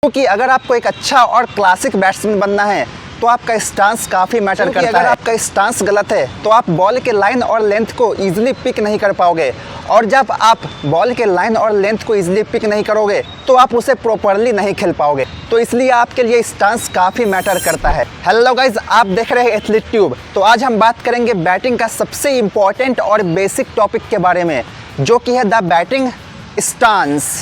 क्योंकि अगर आपको एक अच्छा और क्लासिक बैट्समैन बनना है तो आपका स्टांस काफ़ी मैटर करता है। अगर आपका स्टांस गलत है तो आप बॉल के लाइन और लेंथ को इजीली पिक नहीं कर पाओगे, और जब आप बॉल के लाइन और लेंथ को इजीली पिक नहीं करोगे तो आप उसे प्रॉपरली नहीं खेल पाओगे। तो इसलिए आपके लिए स्टांस काफ़ी मैटर करता है। हेलो गाइज, आप देख रहे हैं एथलीट ट्यूब। तो आज हम बात करेंगे बैटिंग का सबसे इम्पॉर्टेंट और बेसिक टॉपिक के बारे में, जो कि है द बैटिंग स्टांस।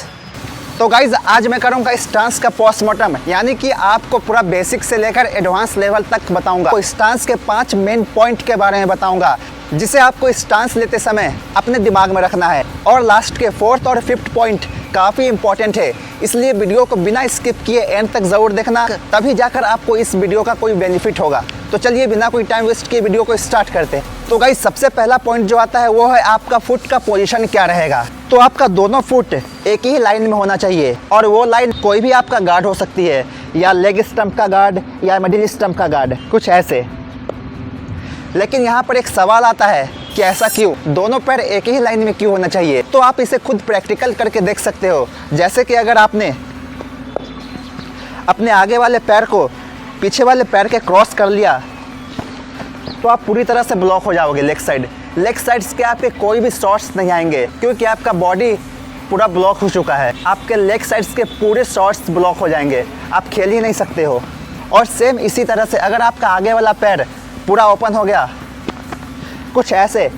तो गाइज आज मैं करूँगा स्टांस का पोस्टमार्टम, यानी कि आपको पूरा बेसिक से लेकर एडवांस लेवल तक बताऊंगा। तो स्टांस के 5 मेन पॉइंट के बारे में बताऊंगा जिसे आपको स्टांस लेते समय अपने दिमाग में रखना है। और लास्ट के 4th और 5th पॉइंट काफ़ी इंपॉर्टेंट है, इसलिए वीडियो को बिना स्किप किए एंड तक ज़रूर देखना, तभी जाकर आपको इस वीडियो का कोई बेनिफिट होगा। तो चलिए बिना कोई टाइम वेस्ट किए वीडियो को स्टार्ट करते हैं। तो गाइस सबसे पहला पॉइंट जो आता है वो है आपका फुट का पोजीशन क्या रहेगा। तो आपका दोनों फुट एक ही लाइन में होना चाहिए, और वो लाइन कोई भी आपका गार्ड हो सकती है, या लेग स्टंप का गार्ड या मिडिल स्टंप का गार्ड, कुछ ऐसे। लेकिन यहाँ पर एक सवाल आता है कि ऐसा क्यों, दोनों पैर एक ही लाइन में क्यों होना चाहिए। तो आप इसे खुद प्रैक्टिकल करके देख सकते हो। जैसे कि अगर आपने अपने आगे वाले पैर को पीछे वाले पैर के क्रॉस कर लिया तो आप पूरी तरह से ब्लॉक हो जाओगे लेग साइड्स के आपके कोई भी शॉट्स नहीं आएंगे, क्योंकि आपका बॉडी पूरा ब्लॉक हो चुका है। आपके लेग साइड्स के पूरे शॉट्स ब्लॉक हो जाएंगे, आप खेल ही नहीं सकते हो। और सेम इसी तरह से अगर आपका आगे वाला पैर पूरा ओपन हो गया कुछ ऐसे,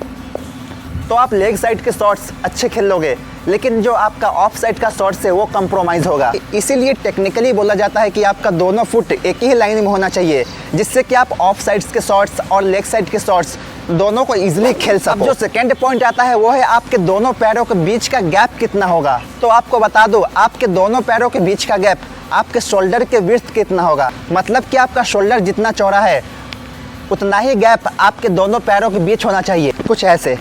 तो आप लेग साइड के शॉट्स अच्छे खेल लोगे, लेकिन जो आपका ऑफ साइड का शॉट्स है वो कंप्रोमाइज़ होगा। इसीलिए टेक्निकली बोला जाता है कि आपका दोनों फुट एक ही लाइन में होना चाहिए, जिससे कि आप ऑफ साइड्स के शॉट्स और लेग साइड के शॉट्स दोनों को इजीली खेल सको। अब जो सेकंड पॉइंट आता है वो है आपके दोनों पैरों के बीच का गैप कितना होगा। तो आपको बता दो, आपके दोनों पैरों के बीच का गैप आपके शोल्डर के विड्थ कितना होगा। मतलब कि आपका शोल्डर जितना चौड़ा है उतना ही गैप आपके दोनों पैरों के बीच होना चाहिए, कुछ ऐसे।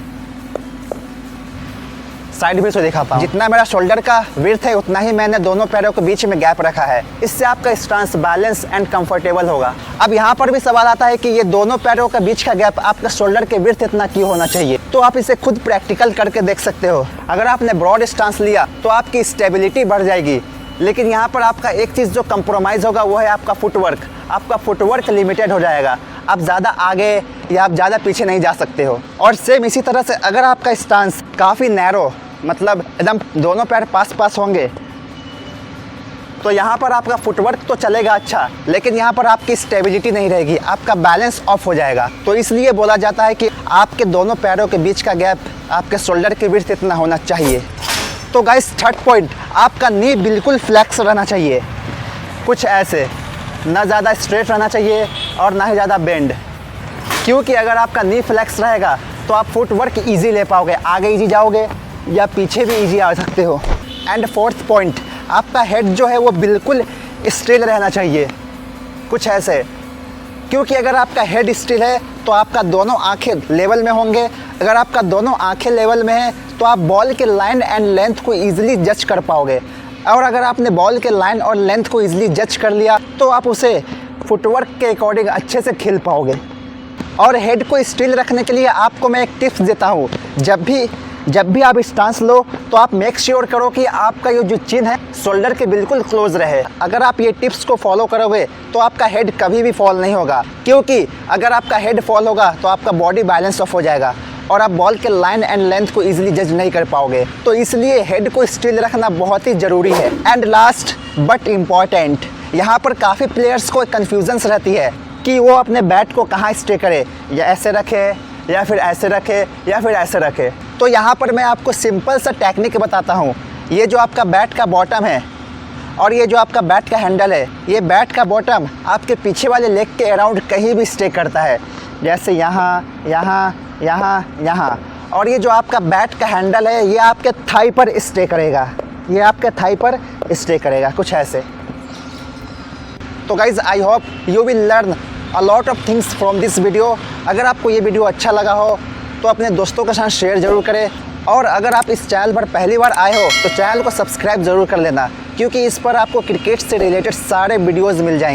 साइड में से दिखाता हूँ, जितना मेरा शोल्डर का विड्थ है उतना ही मैंने दोनों पैरों के बीच में गैप रखा है। इससे आपका स्टांस बैलेंस एंड कंफर्टेबल होगा। अब यहाँ पर भी सवाल आता है कि ये दोनों पैरों के बीच का गैप आपका शोल्डर के विड्थ इतना क्यों होना चाहिए। तो आप इसे खुद प्रैक्टिकल करके देख सकते हो। अगर आपने ब्रॉड स्टांस लिया तो आपकी स्टेबिलिटी बढ़ जाएगी, लेकिन यहाँ पर आपका एक चीज़ जो कंप्रोमाइज़ होगा वो है आपका फुटवर्क। आपका फुटवर्क लिमिटेड हो जाएगा, आप ज़्यादा आगे या आप ज़्यादा पीछे नहीं जा सकते हो। और सेम इसी तरह से अगर आपका स्टांस काफ़ी नैरो, मतलब एकदम दोनों पैर पास होंगे, तो यहाँ पर आपका फुटवर्क तो चलेगा अच्छा, लेकिन यहाँ पर आपकी स्टेबिलिटी नहीं रहेगी, आपका बैलेंस ऑफ हो जाएगा। तो इसलिए बोला जाता है कि आपके दोनों पैरों के बीच का गैप आपके शोल्डर के विड्थ इतना होना चाहिए। तो गाइस थर्ड पॉइंट, आपका नी बिल्कुल फ्लैक्स रहना चाहिए, कुछ ऐसे, ना ज़्यादा स्ट्रेट रहना चाहिए और ना ही ज़्यादा बेंड। क्योंकि अगर आपका नी फ्लैक्स रहेगा तो आप फुटवर्क ईजी ले पाओगे, आगे ईजी जाओगे या पीछे भी ईजी आ सकते हो। एंड फोर्थ पॉइंट, आपका हेड जो है वो बिल्कुल स्टिल रहना चाहिए, कुछ ऐसे। क्योंकि अगर आपका हेड स्टिल है तो आपका दोनों आंखें लेवल में होंगे। अगर आपका दोनों आंखें लेवल में है तो आप बॉल के लाइन एंड लेंथ को ईजिली जज कर पाओगे। और अगर आपने बॉल के लाइन और लेंथ को ईजिली जज कर लिया तो आप उसे फुटवर्क के अकॉर्डिंग अच्छे से खेल पाओगे। और हेड को स्टिल रखने के लिए आपको मैं एक टिप्स देता हूँ, जब भी आप स्टांस लो तो आप मेक श्योर करो कि आपका ये जो चिन है शोल्डर के बिल्कुल क्लोज रहे। अगर आप ये टिप्स को फॉलो करोगे तो आपका हेड कभी भी फॉल नहीं होगा, क्योंकि अगर आपका हेड फॉल होगा तो आपका बॉडी बैलेंस ऑफ हो जाएगा और आप बॉल के लाइन एंड लेंथ को इजीली जज नहीं कर पाओगे। तो इसलिए हेड को स्टिल रखना बहुत ही ज़रूरी है। एंड लास्ट बट इम्पॉर्टेंट, यहाँ पर काफ़ी प्लेयर्स को कन्फ्यूजन्स रहती है कि वो अपने बैट को कहाँ स्टे करे, या ऐसे रखे या फिर ऐसे रखे या फिर ऐसे रखे। तो यहाँ पर मैं आपको सिंपल सा टेक्निक बताता हूँ। ये जो आपका बैट का बॉटम है और ये जो आपका बैट का हैंडल है, ये बैट का बॉटम आपके पीछे वाले लेग के अराउंड कहीं भी स्टे करता है, जैसे यहाँ यहाँ यहाँ यहाँ। और ये जो आपका बैट का हैंडल है ये आपके थाई पर स्टे करेगा, ये आपके थाई पर स्टे करेगा, कुछ ऐसे। तो guys I hope you will learn a lot of things from this video. अगर आपको ये वीडियो अच्छा लगा हो तो अपने दोस्तों के साथ शेयर ज़रूर करें, और अगर आप इस चैनल पर पहली बार आए हो तो चैनल को सब्सक्राइब ज़रूर कर लेना, क्योंकि इस पर आपको क्रिकेट से रिलेटेड सारे वीडियोज़ मिल जाएंगे।